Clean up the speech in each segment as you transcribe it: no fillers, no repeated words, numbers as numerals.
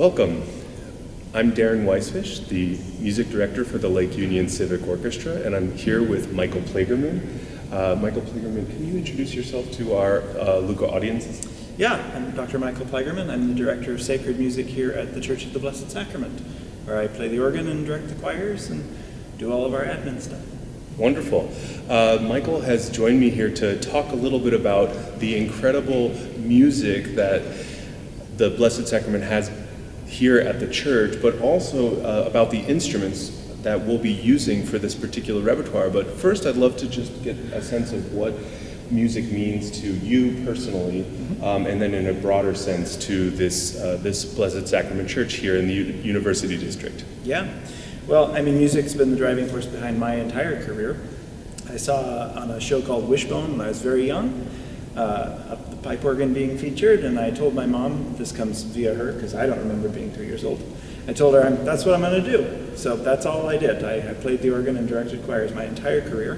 Welcome. I'm Daren Weissfisch, the music director for the Lake Union Civic Orchestra, and I'm here with Michael Plagerman. Michael Plagerman, can you introduce yourself to our LUCO audiences? Yeah, I'm Dr. Michael Plagerman. I'm the director of sacred music here at the Church of the Blessed Sacrament, where I play the organ and direct the choirs and do all of our admin stuff. Wonderful. Michael has joined me here to talk a little bit about the incredible music that the Blessed Sacrament has here at the church, but also about the instruments that we'll be using for this particular repertoire. But first, I'd love to just get a sense of what music means to you personally, and then in a broader sense to this Blessed Sacrament Church here in the University District. Yeah. Well, I mean, music's been the driving force behind my entire career. I saw on a show called Wishbone when I was very young, the pipe organ being featured, and I told my mom, this comes via her because I don't remember being 2 years old, I told her that's what I'm going to do. So that's all I did. I played the organ and directed choirs my entire career.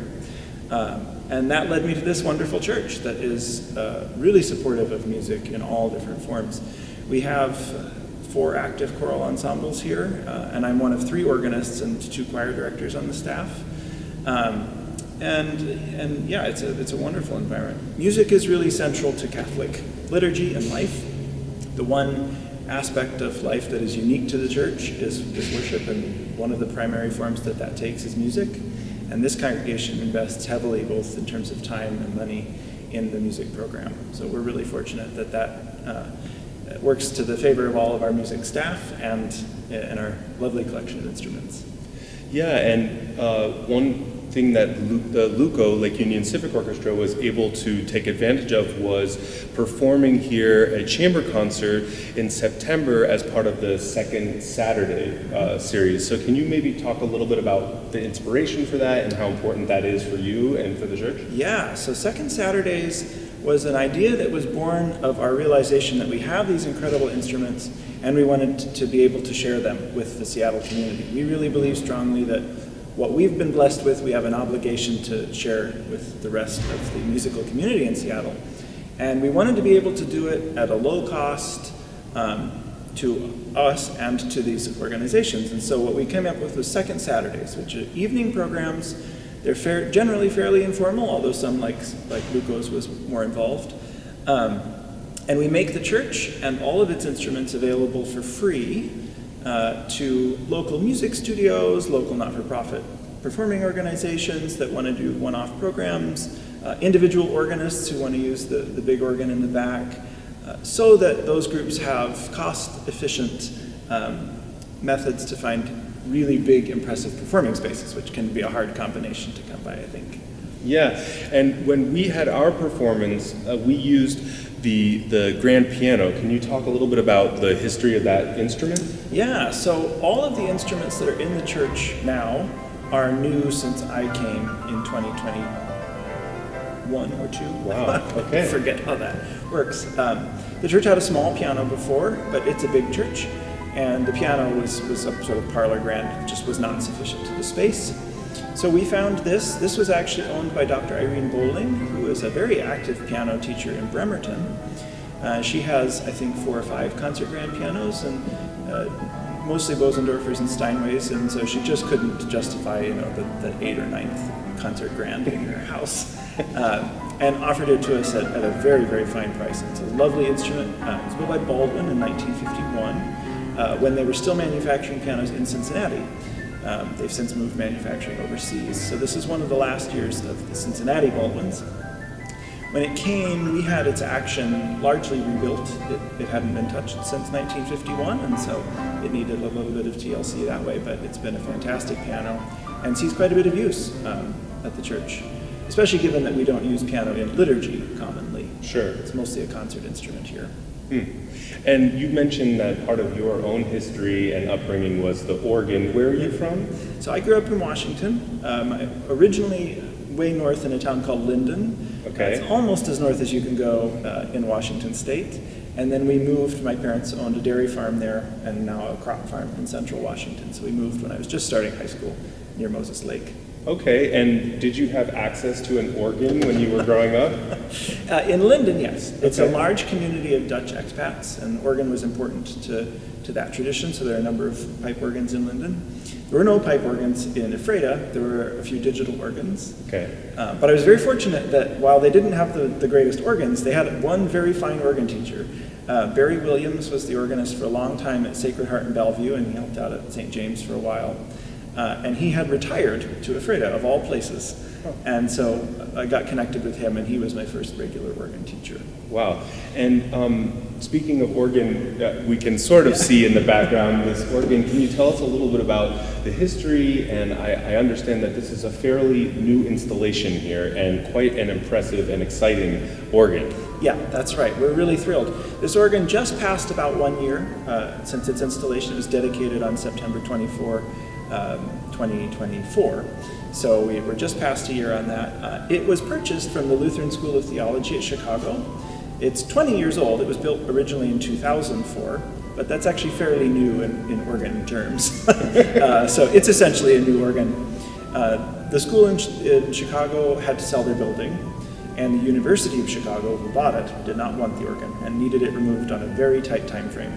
And that led me to this wonderful church that is really supportive of music in all different forms. We have 4 active choral ensembles here, and I'm one of 3 organists and 2 choir directors on the staff. And yeah, it's a wonderful environment. Music is really central to Catholic liturgy and life. The one aspect of life that is unique to the church is worship, and one of the primary forms that takes is music. And this congregation invests heavily, both in terms of time and money, in the music program. So we're really fortunate that works to the favor of all of our music staff and our lovely collection of instruments. Yeah, and one thing that the LUCO, Lake Union Civic Orchestra, was able to take advantage of was performing here a chamber concert in September as part of the Second Saturday series. So can you maybe talk a little bit about the inspiration for that and how important that is for you and for the church? Yeah, so Second Saturdays was an idea that was born of our realization that we have these incredible instruments and we wanted to be able to share them with the Seattle community. We really believe strongly that what we've been blessed with, we have an obligation to share with the rest of the musical community in Seattle. And we wanted to be able to do it at a low cost to us and to these organizations. And so what we came up with was Second Saturdays, which are evening programs. They're generally fairly informal, although some, like LUCO's, was more involved. And we make the church and all of its instruments available for free to local music studios, local not-for-profit performing organizations that want to do one-off programs, individual organists who want to use the big organ in the back, so that those groups have cost-efficient methods to find really big, impressive performing spaces, which can be a hard combination to come by, I think. Yeah, and when we had our performance, we used the grand piano. Can you talk a little bit about the history of that instrument? Yeah, so all of the instruments that are in the church now are new since I came in 2021 or 2. Wow, okay. I forget how that works. The church had a small piano before, but it's a big church, and the piano was a sort of parlor grand, it just was not sufficient to the space. So we found this. This was actually owned by Dr. Irene Bowling, who is a very active piano teacher in Bremerton. She has, I think, 4 or 5 concert grand pianos, and mostly Bosendorfers and Steinways, and so she just couldn't justify, the 8th or 9th concert grand in her house, and offered it to us at a very, very fine price. It's a lovely instrument. It was built by Baldwin in 1951, when they were still manufacturing pianos in Cincinnati. They've since moved manufacturing overseas. So this is one of the last years of the Cincinnati Baldwins. When it came, we had its action largely rebuilt. It hadn't been touched since 1951, and so it needed a little bit of TLC that way, but it's been a fantastic piano and sees quite a bit of use at the church, especially given that we don't use piano in liturgy commonly. Sure. It's mostly a concert instrument here. And you mentioned that part of your own history and upbringing was the organ. Where are you from? So I grew up in Washington, originally way north in a town called Linden. Okay. It's almost as north as you can go in Washington State. And then we moved, my parents owned a dairy farm there and now a crop farm in central Washington. So we moved when I was just starting high school near Moses Lake. Okay, and did you have access to an organ when you were growing up? In Linden, yes. It's a Okay. large community of Dutch expats, and organ was important to that tradition, so there are a number of pipe organs in Linden. There were no pipe organs in Ephrata. There were a few digital organs. Okay. But I was very fortunate that while they didn't have the greatest organs, they had one very fine organ teacher. Barry Williams was the organist for a long time at Sacred Heart in Bellevue, and he helped out at St. James for a while. And he had retired to Ephrata, of all places. And so I got connected with him, and he was my first regular organ teacher. Wow. And speaking of organ, we can sort of see in the background this organ. Can you tell us a little bit about the history? And I understand that this is a fairly new installation here and quite an impressive and exciting organ. Yeah, that's right. We're really thrilled. This organ just passed about 1 year since its installation. It was dedicated on September 24, 2024. So we're just past a year on that. It was purchased from the Lutheran School of Theology at Chicago. It's 20 years old. It was built originally in 2004, but that's actually fairly new in organ terms. So it's essentially a new organ. The school in Chicago had to sell their building, and the University of Chicago, who bought it, did not want the organ and needed it removed on a very tight time frame.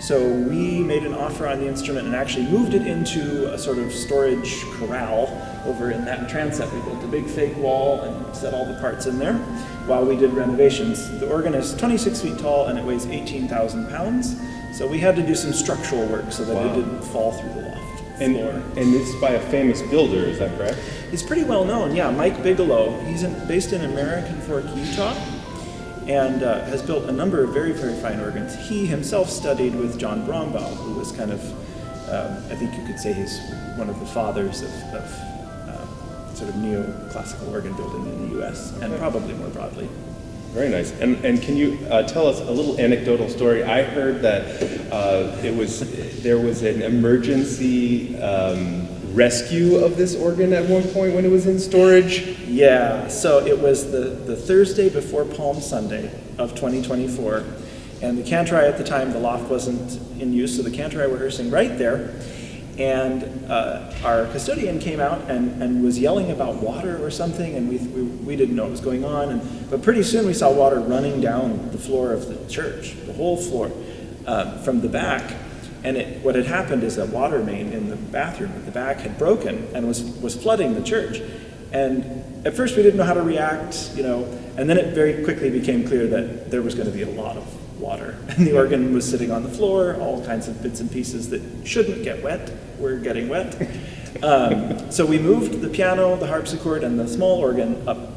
So we made an offer on the instrument and actually moved it into a sort of storage corral over in that transept. We built a big fake wall and set all the parts in there while we did renovations. The organ is 26 feet tall and it weighs 18,000 pounds. So we had to do some structural work so that it didn't fall through the loft floor. And this is by a famous builder, is that correct? He's pretty well known, yeah, Mike Bigelow. He's based in American Fork, Utah, and has built a number of very, very fine organs. He himself studied with John Brombaugh, who was kind of, I think you could say he's one of the fathers of sort of neoclassical organ building in the U.S., and probably more broadly. Very nice. And can you tell us a little anecdotal story? I heard that there was an emergency rescue of this organ at one point when it was in storage. Yeah, so it was the Thursday before Palm Sunday of 2024, and the cantori at the time, the loft wasn't in use, so the cantori were rehearsing right there, and our custodian came out and was yelling about water or something, and we didn't know what was going on, but pretty soon we saw water running down the floor of the church, the whole floor, from the back. And what had happened is a water main in the bathroom at the back had broken and was flooding the church. And at first we didn't know how to react, and then it very quickly became clear that there was going to be a lot of water. And the organ was sitting on the floor, all kinds of bits and pieces that shouldn't get wet were getting wet. So we moved the piano, the harpsichord, and the small organ up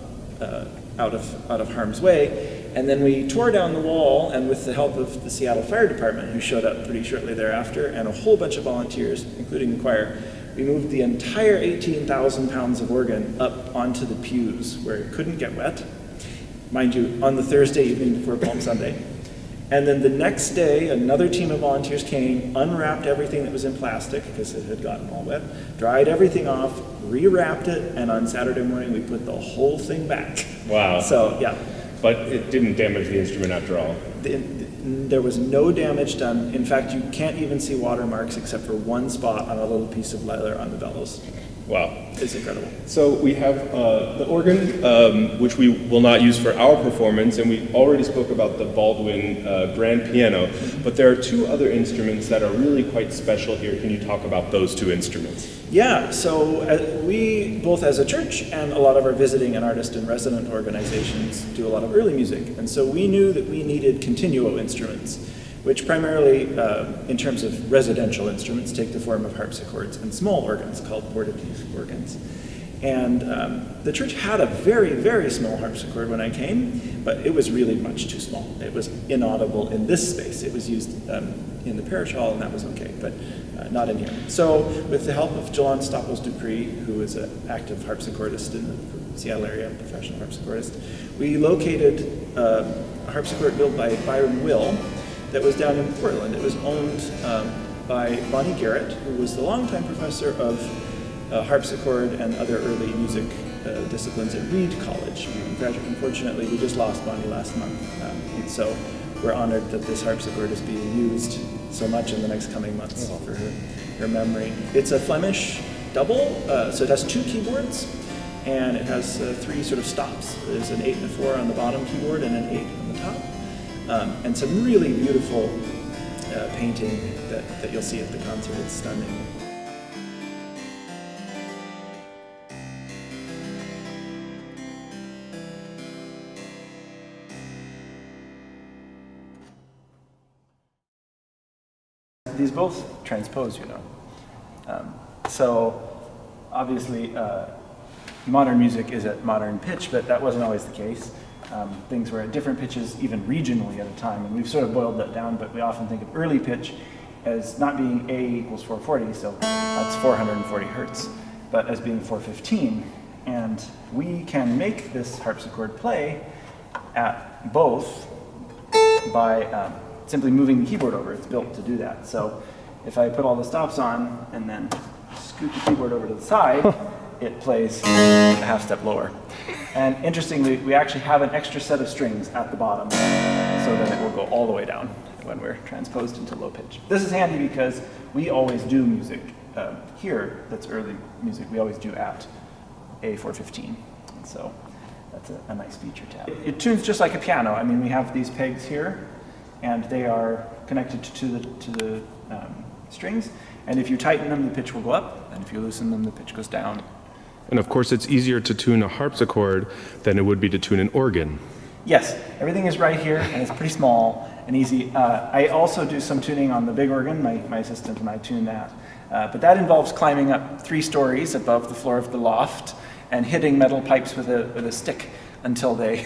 out of harm's way. And then we tore down the wall, and with the help of the Seattle Fire Department, who showed up pretty shortly thereafter, and a whole bunch of volunteers, including the choir, we moved the entire 18,000 pounds of organ up onto the pews where it couldn't get wet. Mind you, on the Thursday evening before Palm Sunday. And then the next day, another team of volunteers came, unwrapped everything that was in plastic, because it had gotten all wet, dried everything off, rewrapped it, and on Saturday morning we put the whole thing back. Wow. So, yeah. But it didn't damage the instrument after all. There was no damage done. In fact, you can't even see watermarks except for one spot on a little piece of leather on the bellows. Wow. It's incredible. So we have the organ, which we will not use for our performance, and we already spoke about the Baldwin grand piano, but there are two other instruments that are really quite special here. Can you talk about those two instruments? Yeah, so we, both as a church and a lot of our visiting and artist and resident organizations, do a lot of early music, and so we knew that we needed continuo instruments, which primarily, in terms of residential instruments, take the form of harpsichords and small organs called portapiece organs. And the church had a very, very small harpsichord when I came, but it was really much too small. It was inaudible in this space. It was used in the parish hall, and that was okay, but not in here. So with the help of Jalon Stopples-Dupree, who is an active harpsichordist in the Seattle area, professional harpsichordist, we located a harpsichord built by Byron Will that was down in Portland. It was owned by Bonnie Garrett, who was the longtime professor of harpsichord and other early music disciplines at Reed College. Unfortunately, we just lost Bonnie last month. And so we're honored that this harpsichord is being used so much in the next coming months for her memory. It's a Flemish double, so it has 2 keyboards, and it has 3 sort of stops. There's an 8 and a 4 on the bottom keyboard and an 8 on the top. And some really beautiful painting that you'll see at the concert. It's stunning. These both transpose, you know. So obviously modern music is at modern pitch, but that wasn't always the case. Things were at different pitches, even regionally at a time, and we've sort of boiled that down, but we often think of early pitch as not being A equals 440, so that's 440 hertz, but as being 415. And we can make this harpsichord play at both by simply moving the keyboard over. It's built to do that. So if I put all the stops on and then scoot the keyboard over to the side, it plays a half step lower. And interestingly, we actually have an extra set of strings at the bottom so that it will go all the way down when we're transposed into low pitch. This is handy because we always do music here that's early music. We always do at A415. And so that's a nice feature to have. It tunes just like a piano. I mean, we have these pegs here, and they are connected to the strings. And if you tighten them, the pitch will go up, and if you loosen them, the pitch goes down. And of course, it's easier to tune a harpsichord than it would be to tune an organ. Yes, everything is right here, and it's pretty small and easy. I also do some tuning on the big organ. My assistant and I tune that. But that involves climbing up 3 stories above the floor of the loft and hitting metal pipes with a stick until they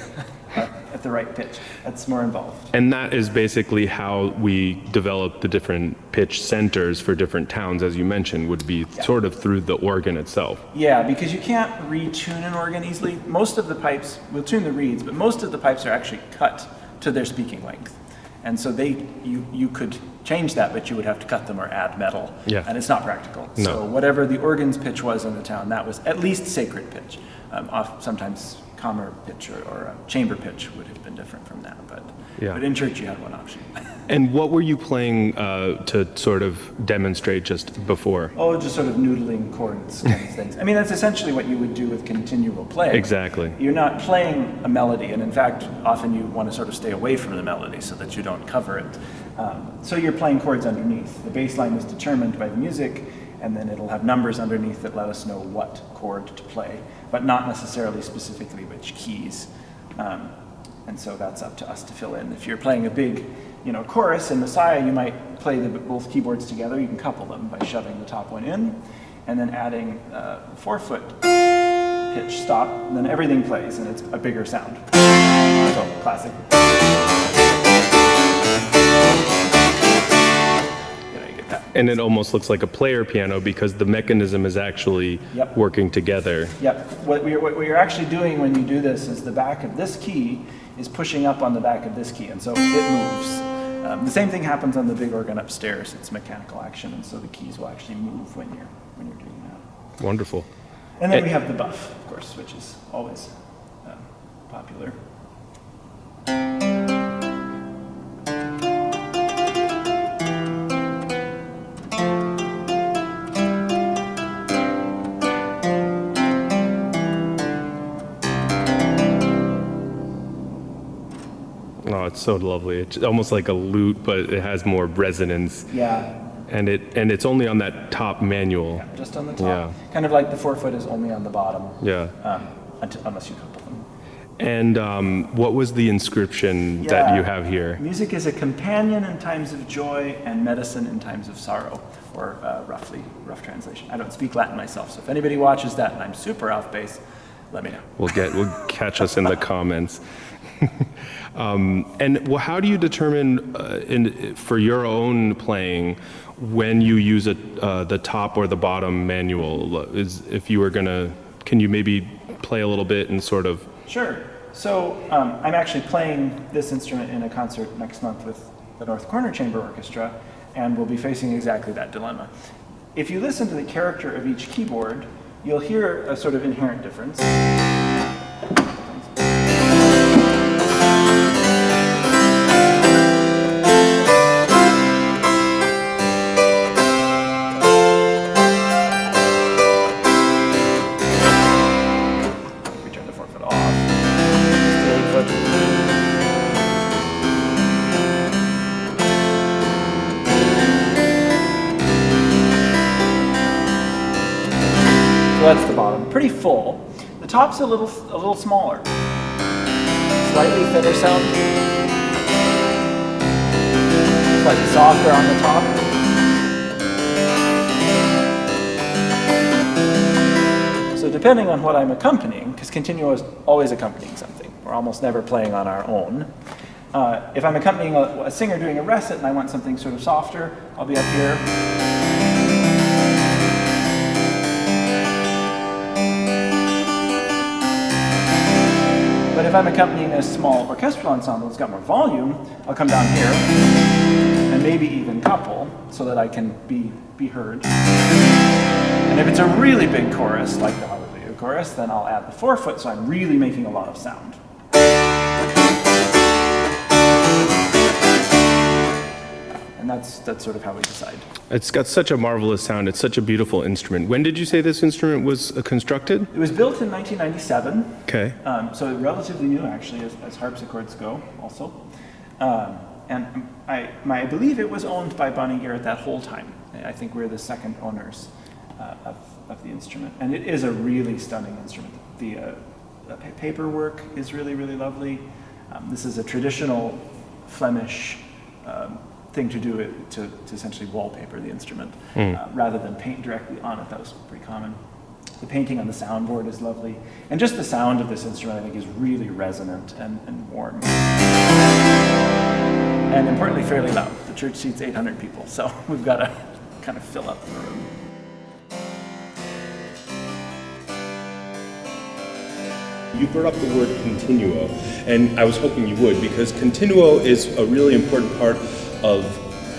are at the right pitch. That's more involved. And that is basically how we develop the different pitch centers for different towns, as you mentioned, would be sort of through the organ itself. Yeah, because you can't retune an organ easily. Most of the pipes, we'll tune the reeds, but most of the pipes are actually cut to their speaking length. And so you could change that, but you would have to cut them or add metal. Yeah. And it's not practical. No. So whatever the organ's pitch was in the town, that was at least sacred pitch. Sometimes kammer pitch or chamber pitch would have been different from that, but in church you had one option. And what were you playing to sort of demonstrate just before? Oh, just sort of noodling chords kind of things. I mean, that's essentially what you would do with continual playing. Exactly. You're not playing a melody, and in fact, often you want to sort of stay away from the melody so that you don't cover it. So you're playing chords underneath. The bass line is determined by the music, and then it'll have numbers underneath that let us know what chord to play, but not necessarily specifically which keys. And so that's up to us to fill in. If you're playing a big, chorus in Messiah, you might play both keyboards together. You can couple them by shoving the top one in, and then adding a 4-foot pitch stop, and then everything plays, and it's a bigger sound. So, classic. And it almost looks like a player piano because the mechanism is actually working together. Yep. What you're actually doing when you do this is the back of this key is pushing up on the back of this key, and so it moves. The same thing happens on the big organ upstairs. It's mechanical action, and so the keys will actually move when you're doing that. Wonderful. And then we have the buff, of course, which is always popular. It's so lovely. It's almost like a lute, but it has more resonance. Yeah. And it's only on that top manual. Yeah, just on the top. Yeah. Kind of like the 4-foot is only on the bottom. Yeah. Unless you couple them. And what was the inscription that you have here? Music is a companion in times of joy and medicine in times of sorrow, or rough translation. I don't speak Latin myself, so if anybody watches that and I'm super off base, let me know. We'll catch us in the comments. And how do you determine for your own playing when you use the top or the bottom manual? If you were can you maybe play a little bit and sort of? Sure. So I'm actually playing this instrument in a concert next month with the North Corner Chamber Orchestra, and we'll be facing exactly that dilemma. If you listen to the character of each keyboard, you'll hear a sort of inherent difference. full. The top's a little smaller, slightly thinner sound, slightly softer on the top. So depending on what I'm accompanying, because continuo is always accompanying something, we're almost never playing on our own. If I'm accompanying a singer doing a recit and I want something sort of softer, I'll be up here. But if I'm accompanying a small orchestral ensemble that's got more volume, I'll come down here and maybe even couple so that I can be heard. And if it's a really big chorus, like the Hallelujah chorus, then I'll add the forefoot so I'm really making a lot of sound. And that's sort of how we decide. It's got such a marvelous sound. It's such a beautiful instrument. When did you say this instrument was constructed? It was built in 1997. Okay. So relatively new, actually, as harpsichords go, also. And I believe it was owned by Bonnie Garrett that whole time. I think we're the second owners of the instrument. And it is a really stunning instrument. The paperwork is really, really lovely. This is a traditional Flemish thing to do to essentially wallpaper the instrument rather than paint directly on it. That was pretty common. The painting on the soundboard is lovely. And just the sound of this instrument, I think, is really resonant and warm. And importantly, fairly loud. The church seats 800 people, so we've got to kind of fill up the room. You brought up the word continuo, and I was hoping you would, because continuo is a really important part of,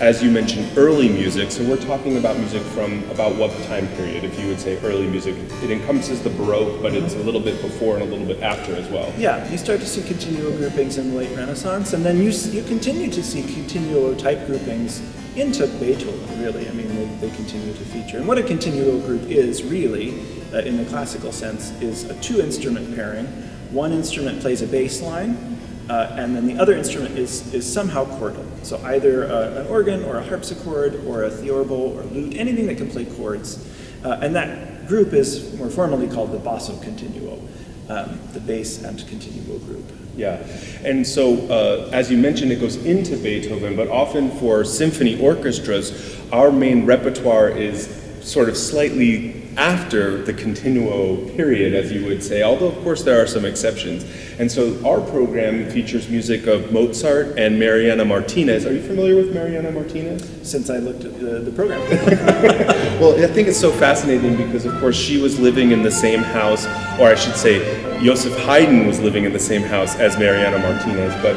as you mentioned, early music. So we're talking about music from about what time period, if you would say early music? It encompasses the Baroque, but it's a little bit before and a little bit after as well. Yeah, you start to see continuo groupings in the late Renaissance, and then you continue to see continuo type groupings into Beethoven, really. I mean, they continue to feature. And what a continuo group is, really, in the classical sense, is a two-instrument pairing. One instrument plays a bass line, and then the other instrument is somehow chordal. So either an organ or a harpsichord or a theorbo or lute, anything that can play chords. And that group is more formally called the basso continuo, the bass and continuo group. Yeah, and so as you mentioned, it goes into Beethoven, but often for symphony orchestras, our main repertoire is sort of slightly after the continuo period, as you would say, although of course there are some exceptions. And so our program features music of Mozart and Marianna Martines. Are you familiar with Marianna Martines? Since I looked at the program. Well, I think it's so fascinating because of course she was living in the same house, or I should say Joseph Haydn was living in the same house as Marianna Martines, but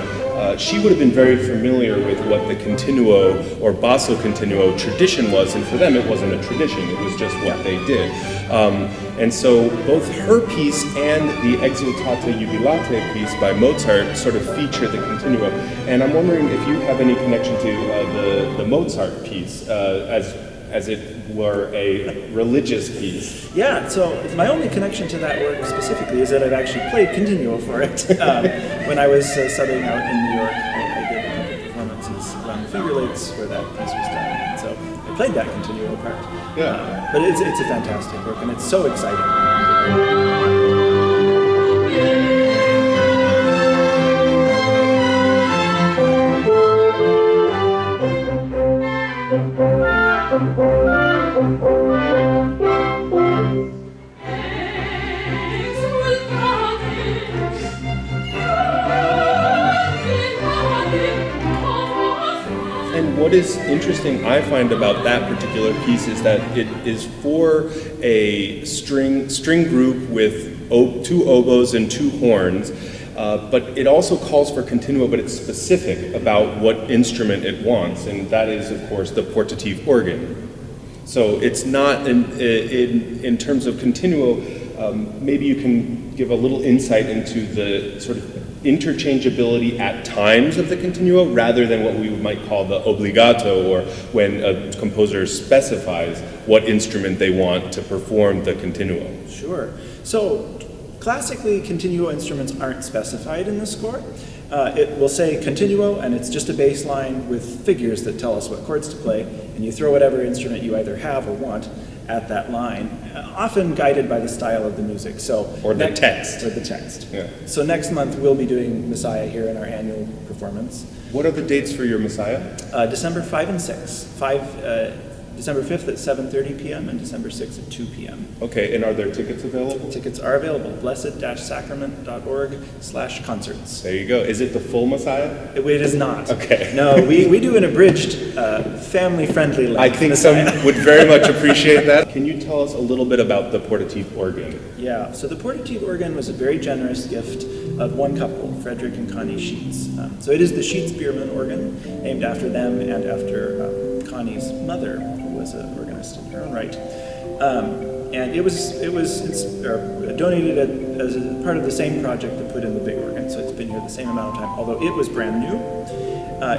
she would have been very familiar with what the continuo or basso continuo tradition was, and for them it wasn't a tradition, it was just what they did. And so both her piece and the Exultate Jubilate piece by Mozart sort of feature the continuo. And I'm wondering if you have any connection to the Mozart piece as it were a religious piece. Yeah, so my only connection to that work specifically is that I've actually played continuo for it. When I was subbing out in New York, I did a couple performances around the Finger Lakes where that piece was done. And so I played that continuo part. Yeah. But it's a fantastic work, and it's so exciting. And what is interesting, I find, about that particular piece is that it is for a string group with two oboes and two horns, but it also calls for continuo, but it's specific about what instrument it wants, and that is, of course, the portative organ. So it's not, in terms of continuo, maybe you can give a little insight into the sort of interchangeability at times of the continuo rather than what we might call the obbligato, or when a composer specifies what instrument they want to perform the continuo. Sure. So classically, continuo instruments aren't specified in the score. It will say continuo, and it's just a bass line with figures that tell us what chords to play, and you throw whatever instrument you either have or want at that line, often guided by the style of the music. Or the text. Or the text. Yeah. So next month we'll be doing Messiah here in our annual performance. What are the dates for your Messiah? December 5 and 6. December 5th at 7:30 p.m. and December 6th at 2 p.m. Okay, and are there tickets available? Tickets are available. blessed-sacrament.org/concerts. There you go. Is it the full Messiah? It is not. Okay. No, we do an abridged, family-friendly length I think Messiah. some would very much appreciate that. Can you tell us a little bit about the portative organ? Yeah, so the portative organ was a very generous gift of one couple, Frederick and Connie Sheets. So it is the Sheets-Biermann organ, named after them and after Connie's mother, who was an organist in her own right. And it was donated as a part of the same project that put in the big organ, so it's been here the same amount of time, although it was brand new.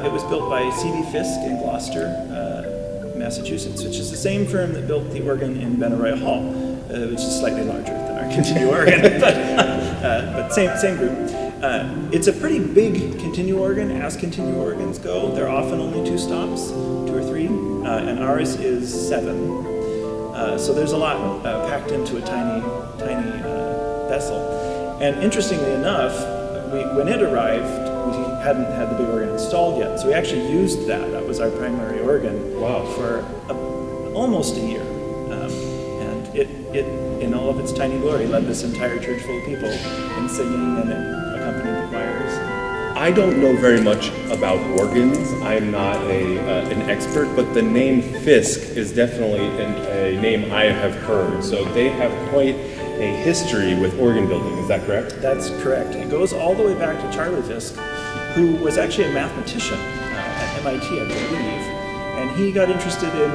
It was built by C.B. Fisk in Gloucester, Massachusetts, which is the same firm that built the organ in Benaroya Hall, which is slightly larger than our continuo organ, but same group. It's a pretty big continuo organ, as continuo organs go. They're often only 2 stops, 2 or 3, and ours is 7. So there's a lot packed into a tiny vessel. And interestingly enough, when it arrived, we hadn't had the big organ installed yet, so we actually used that. That was our primary organ. Wow. For almost a year. And it, in all of its tiny glory, led this entire church full of people in singing, and it accompanied the choirs. I don't know very much about organs. I'm not an expert, but the name Fisk is definitely a name I have heard. So they have quite a history with organ building. Is that correct? That's correct. It goes all the way back to Charlie Fisk, who was actually a mathematician at MIT, I believe. And he got interested in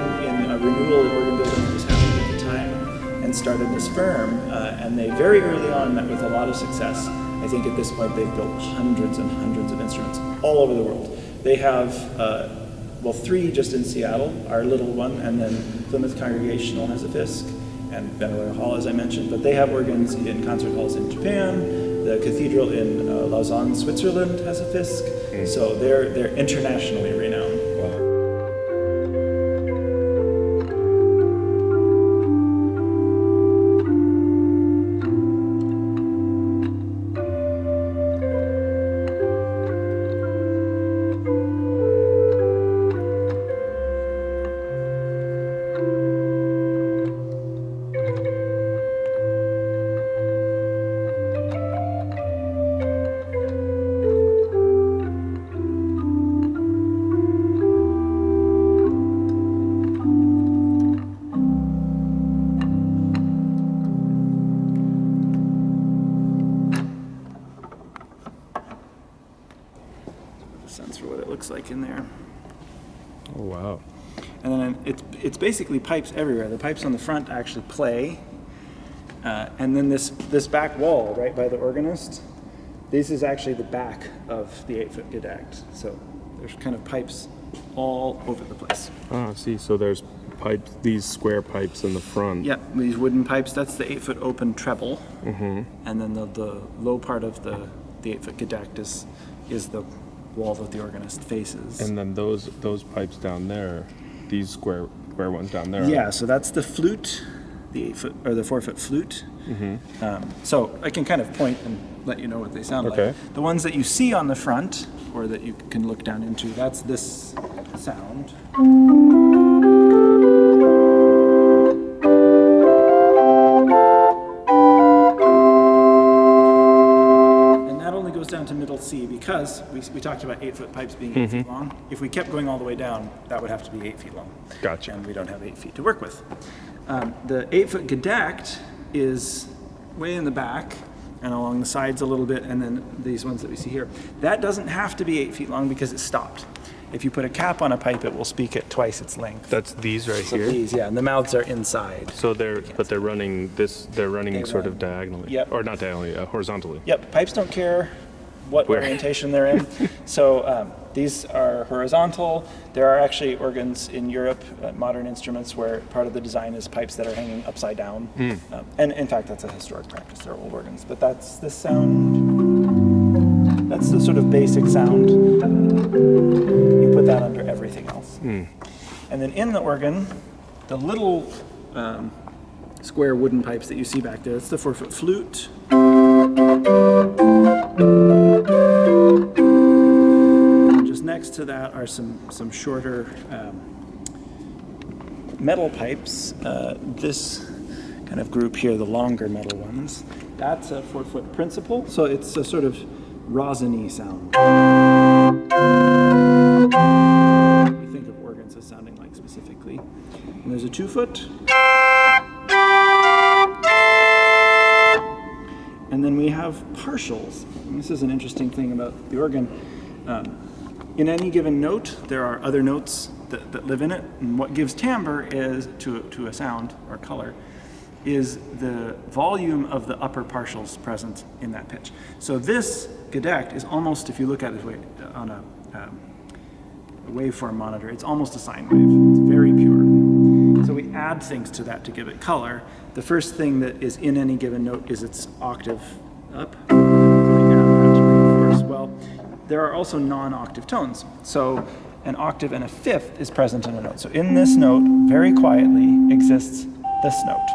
a renewal in organ building that was happening at the time and started this firm. And they very early on met with a lot of success. I think at this point they've built hundreds and hundreds of instruments all over the world. They have, 3 just in Seattle, our little one, and then Plymouth Congregational has a Fisk, and Benaroya Hall, as I mentioned. But they have organs in concert halls in Japan. The cathedral in Lausanne, Switzerland has a Fisk. So they're internationally renowned. Wow. Sense for what it looks like in there. Oh, wow. And then it's basically pipes everywhere. The pipes on the front actually play, and then this back wall right by the organist, this is actually the back of the 8-foot gedakt. So there's kind of pipes all over the place. Ah, I see. So there's pipes, these square pipes in the front. Yep, these wooden pipes. That's the 8-foot open treble, Mm-hmm. and then the low part of the 8-foot gedakt is the wall that the organist faces. And then those pipes down there, these square ones down there. Yeah, so that's the flute, the 8-foot or the 4-foot flute. Mm-hmm. So I can kind of point and let you know what they sound Okay. like. The ones that you see on the front, or that you can look down into, that's this sound. Down to middle C, because we talked about 8-foot pipes being 8 feet long. If we kept going all the way down, that would have to be 8 feet long. Gotcha. And we don't have 8 feet to work with. The 8-foot gedakt is way in the back and along the sides a little bit, and then these ones that we see here. That doesn't have to be 8 feet long because it's stopped. If you put a cap on a pipe, it will speak at twice its length. That's these right So here. these, yeah, and the mouths are inside. So they're running this. They're running They sort run- of diagonally. Yep. Or not diagonally, horizontally. Yep, pipes don't care what Where? orientation they're in. So these are horizontal. There are actually organs in Europe, modern instruments, where part of the design is pipes that are hanging upside down. And in fact, that's a historic practice. They're old organs. But that's the sound. That's the sort of basic sound. You put that under everything else. And then in the organ, the little square wooden pipes that you see back there. That's the 4-foot flute. And just next to that are some shorter metal pipes. This kind of group here, the longer metal ones, that's a 4-foot principal, so it's a sort of rosiny sound. We think of organs as sounding like specifically. And there's a 2-foot. And then we have partials. And this is an interesting thing about the organ. In any given note, there are other notes that live in it. And what gives timbre is to a sound or color is the volume of the upper partials present in that pitch. So this gedeckt is almost, if you look at it on a waveform monitor, it's almost a sine wave. It's very pure. So we add things to that to give it color. The first thing that is in any given note is its octave up. We add that to reinforce. Well, there are also non-octave tones. So an octave and a fifth is present in a note. So in this note, very quietly, exists this note.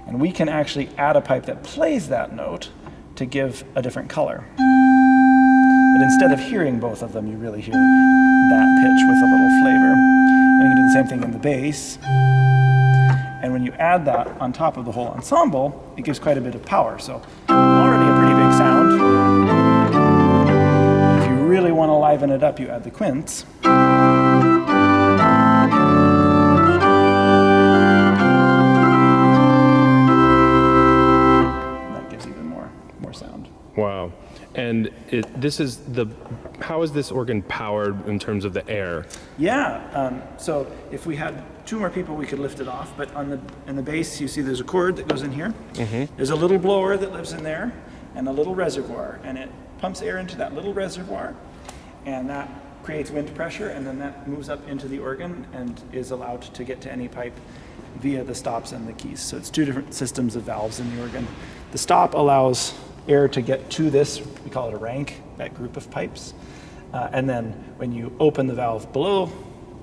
And we can actually add a pipe that plays that note to give a different color. But instead of hearing both of them, you really hear that pitch with a little flavor. And you can do the same thing in the bass. And when you add that on top of the whole ensemble, it gives quite a bit of power. So already a pretty big sound. If you really want to liven it up, you add the quints. Wow. And how is this organ powered in terms of the air? Yeah, so if we had 2 more people, we could lift it off, but in the bass, you see there's a cord that goes in here. Mm-hmm. There's a little blower that lives in there, and a little reservoir, and it pumps air into that little reservoir, and that creates wind pressure, and then that moves up into the organ and is allowed to get to any pipe via the stops and the keys. So it's 2 different systems of valves in the organ. The stop allows air to get to this, we call it a rank, that group of pipes. And then when you open the valve below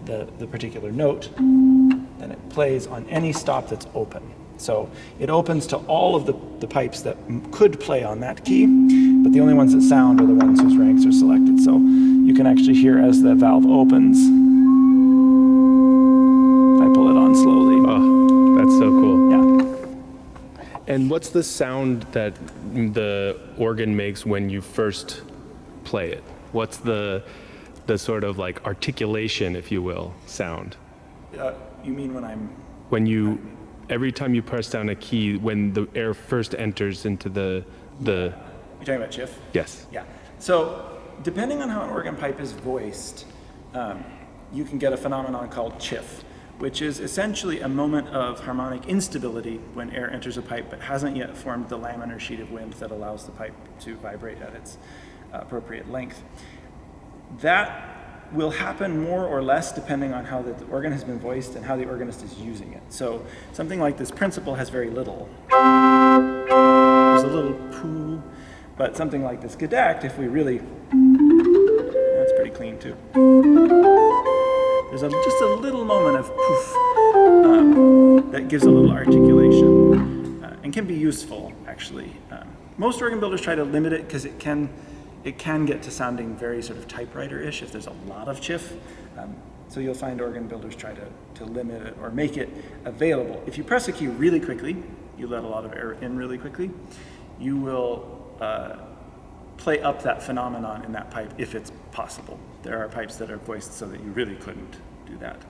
the particular note, then it plays on any stop that's open. So it opens to all of the pipes that could play on that key, but the only ones that sound are the ones whose ranks are selected. So you can actually hear as the valve opens, if I pull it on slowly. Oh, that's so cool. Yeah. And what's the sound that the organ makes when you first play it? What's the sort of like articulation, if you will, sound? You mean every time you press down a key, when the air first enters into the You're talking about chiff? Yes. Yeah. So depending on how an organ pipe is voiced, you can get a phenomenon called chiff, which is essentially a moment of harmonic instability when air enters a pipe but hasn't yet formed the laminar sheet of wind that allows the pipe to vibrate at its appropriate length. That will happen more or less depending on how the organ has been voiced and how the organist is using it. So something like this principal has very little. There's a little poo, but something like this gedeckt, if we really, that's pretty clean too. There's just a little moment of poof that gives a little articulation and can be useful, actually. Most organ builders try to limit it because it can get to sounding very sort of typewriter-ish if there's a lot of chiff. So you'll find organ builders try to limit it or make it available. If you press a key really quickly, you let a lot of air in really quickly, you will play up that phenomenon in that pipe if it's possible. There are pipes that are voiced so that you really couldn't do that.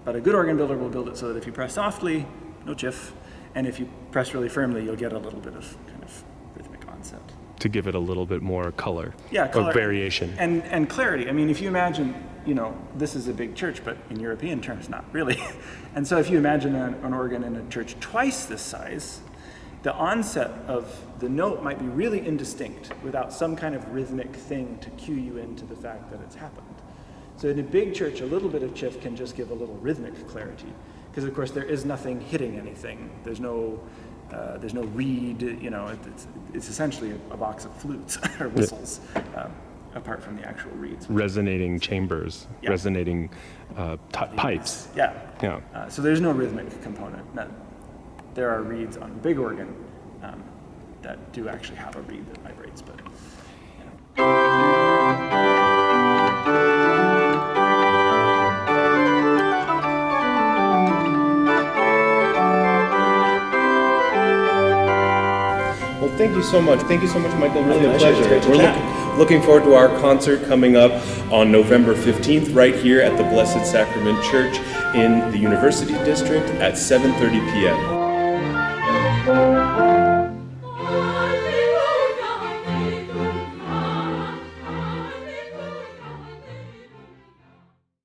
But a good organ builder will build it so that if you press softly, no chiff, and if you press really firmly, you'll get a little bit of kind of rhythmic onset. To give it a little bit more color, color or variation. And clarity. I mean, if you imagine, this is a big church, but in European terms, not really. And so if you imagine an organ in a church twice this size, the onset of the note might be really indistinct without some kind of rhythmic thing to cue you into the fact that it's happened. So in a big church, a little bit of chiff can just give a little rhythmic clarity, because of course there is nothing hitting anything. There's no reed. It's essentially a box of flutes or whistles apart from the actual reeds. Resonating chambers, Yeah. resonating pipes. Yeah. Yeah. So there's no rhythmic component. There are reeds on the big organ that do actually have a reed that vibrates, but. Well, thank you so much. Thank you so much, Michael. Really a pleasure. pleasure. It's great to We're chat. looking forward to our concert coming up on November 15th, right here at the Blessed Sacrament Church in the University District at 7:30 p.m.